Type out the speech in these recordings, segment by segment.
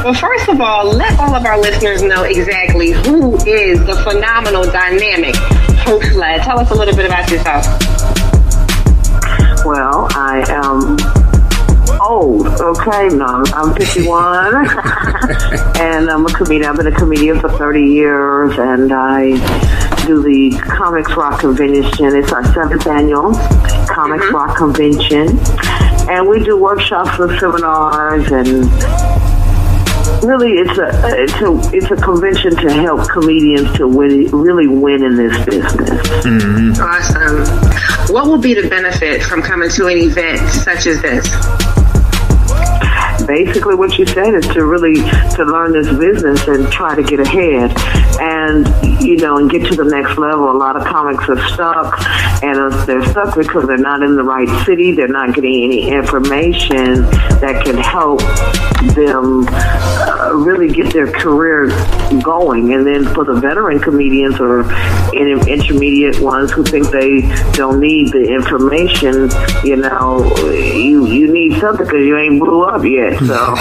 Well, first of all, let all of our listeners know exactly who is the phenomenal, dynamic host lad. Tell us a little bit about yourself. Well, I am old, okay? No, I'm 51, and I'm a comedian. I've been a comedian for 30 years, and I do the Comics Rock Convention. It's our 7th annual Comics Rock Convention, and we do workshops and seminars, and really it's a convention to help comedians to really win in this business. Mm-hmm. Awesome. What will be the benefit from coming to an event such as this? Basically what you said is to learn this business and try to get ahead and get to the next level. A lot of comics are stuck, and they're stuck because they're not in the right city. They're not getting any information that can help them really get their career going. And then for the veteran comedians or intermediate ones who think they don't need the information, you need something because you ain't blew up yet. So,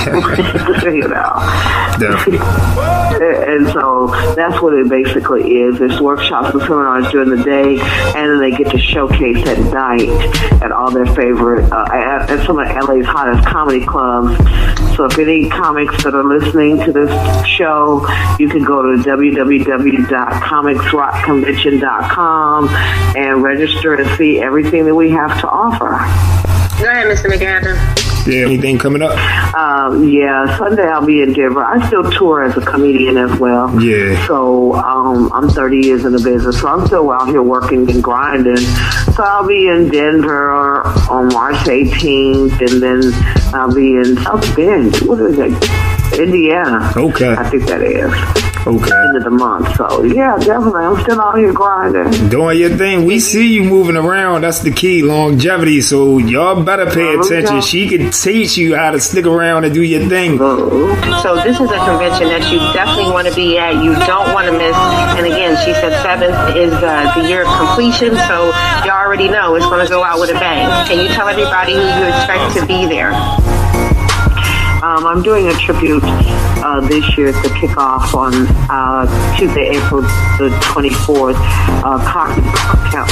and so that's what it basically is. There's workshops and seminars during the day, and then they get to showcase at night at all their favorite, at some of LA's hottest comedy clubs. So if any comics that are listening to this show, you can go to www.comicsrockconvention.com and register and see everything that we have to offer. Go ahead, Mr. McAdam. Yeah, anything coming up? Sunday I'll be in Denver. I still tour as a comedian as well. Yeah. So I'm 30 years in the business, so I'm still out here working and grinding. So I'll be in Denver on March 18th, and then I'll be in South Bend. What is it? Indiana. Okay. I think that is. Okay. End of the month. So, yeah, definitely. I'm still out here grinding. Doing your thing. We see you moving around. That's the key. Longevity. So, y'all better pay attention. She can teach you how to stick around and do your thing. So, this is a convention that you definitely want to be at. You don't want to miss. And again, she said 7th is the year of completion. So, you already know it's going to go out with a bang. Can you tell everybody who you expect to be there? I'm doing a tribute this year to kick off on Tuesday, April the 24th. Cockney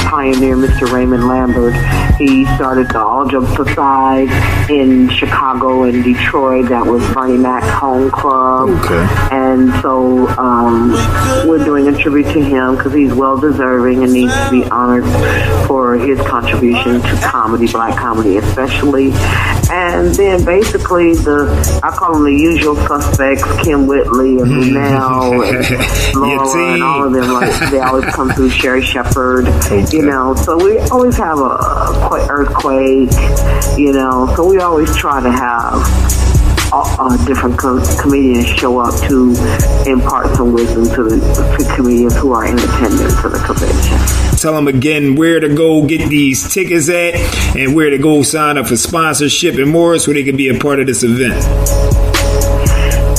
pioneer Mr. Raymond Lambert. He started the All Jumps Aside in Chicago and Detroit. That was Bernie Mac's home club. Okay. And so we're doing a tribute to him because he's well-deserving and needs to be honored for his contribution to comedy, black comedy especially. And then basically I call them the usual suspects, Kim Whitley and Lunel and Laura and all of them. They always come through. Sherry Shepherd, So we always have a earthquake, so we always try to have different comedians show up to impart some wisdom to comedians who are in attendance for the convention. Tell them again where to go get these tickets at and where to go sign up for sponsorship and more so they can be a part of this event.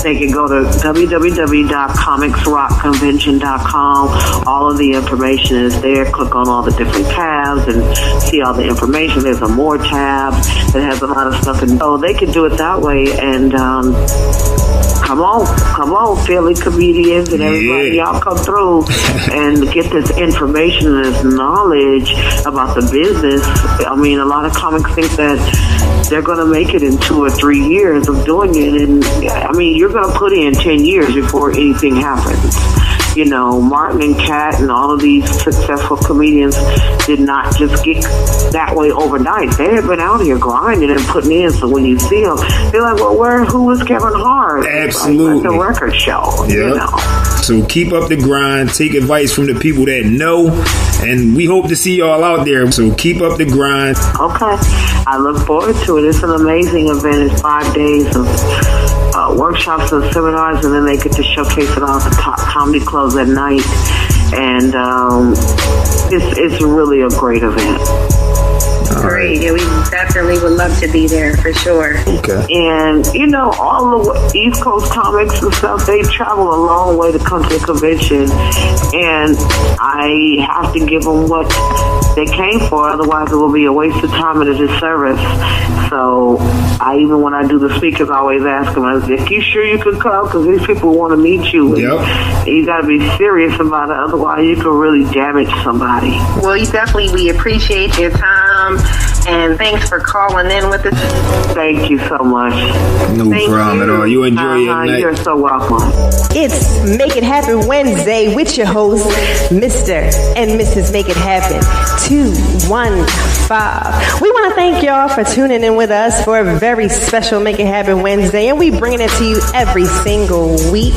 They can go to www.comicsrockconvention.com. All of the information is there. Click on all the different tabs and see all the information. There's a More tab that has a lot of stuff. And so they can do it that way. And come on, Philly comedians and everybody, y'all come through and get this information and this knowledge about the business. I mean, a lot of comics think that they're going to make it in 2 or 3 years of doing it. And I mean, you're going to put in 10 years before anything happens. Martin and Kat and all of these successful comedians did not just get that way overnight. They have been out here grinding and putting in. So when you see them, they're like, well, who was Kevin Hart? Absolutely. Like the record show, So keep up the grind. Take advice from the people that know. And we hope to see y'all out there. So keep up the grind. Okay. I look forward to it. It's an amazing event. It's 5 days of workshops and seminars, and then they get to showcase it all at the top comedy clubs at night. And it's really a great event. Great. Yeah, we definitely would love to be there for sure. Okay. And, all the East Coast comics and stuff, they travel a long way to come to the convention. And I have to give them what they came for, otherwise it will be a waste of time and a disservice. So when I do the speakers, I always ask them, if you sure you can come? Because these people want to meet you. Yep. You got to be serious about it, otherwise you can really damage somebody. Well, we appreciate your time, and thanks for calling in with us. Thank you so much. No problem at all. You enjoy your night. You're so welcome. It's Make It Happen Wednesday with your host, Mr. and Mrs. Make It Happen 215. We want to thank y'all for tuning in with us for a very special Make It Happen Wednesday, and we bringing it to you every single week.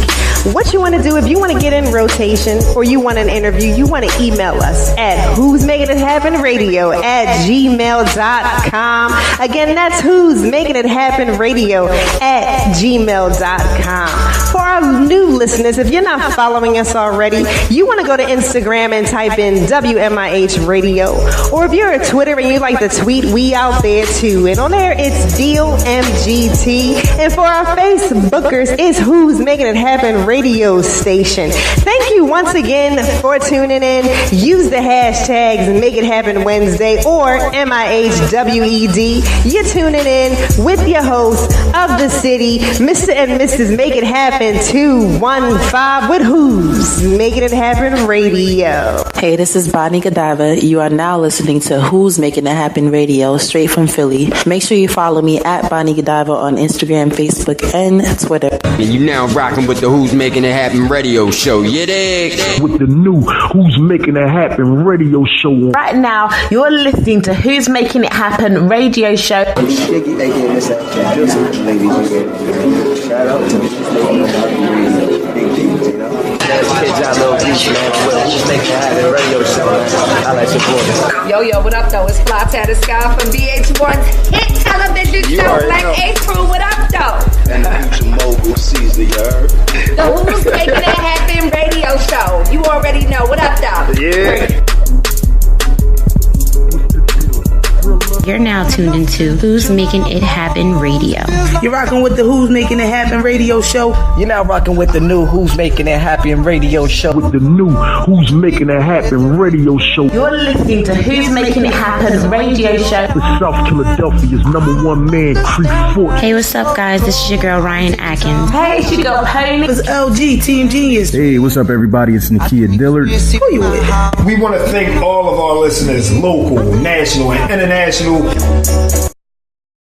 What you want to do, if you want to get in rotation or you want an interview, you want to email us at whosmakingithappenradio@gmail.com. Again, that's whosmakingithappenradio@gmail.com. For our new listeners, if you're not following us already, you want to go to Instagram and type in WMIH Radio. Or if you're a Twitter and you like to tweet, we out there too. And on there, it's DOMGT. And for our Facebookers, it's Who's Making It Happen Radio Station. Thank you once again for tuning in. Use the hashtags Make It Happen Wednesday or MIHWED. You're tuning in with your host of the city, Mr. and Mrs. Make It Happen 215 with Who's Making It Happen Radio. Hey, this is Bonnie Godiva. You are now listening to Who's Making It Happen Radio, straight from Philly. Make sure you follow me at Bonnie Godiva on Instagram, Facebook, and Twitter. And you now rocking with the Who's Making It Happen Radio Show. You dig? With the new Who's Making It Happen Radio Show. Right now, you're listening to Who's Making It Happen Radio Show. Shout out to big kids, Kids out little beach, man. Who's Making It Happen Radio Show, man. I like your boys. Yo, what up, though? It's Fly Tatter Sky from VH1's hit television show. Black A-Crew, what up, though? And the future mogul Caesar, you heard? The Who's Making It Happen Radio Show. You already know. What up, though? Yeah. You're now tuned into Who's Making It Happen Radio. You're rocking with the Who's Making It Happen Radio Show. You're now rocking with the new Who's Making It Happen Radio Show. With the new Who's Making It Happen Radio Show. You're listening to Who's Making It Happen Radio Show. With South Philadelphia's #1 man, Creek Fort. Hey, what's up, guys? This is your girl, Ryan Atkins. Hey, it's your girl, Pony. It's LG, Team Genius. Hey, what's up, everybody? It's Nakia Dillard. Who you with? We want to thank all of our listeners, local, national, and international.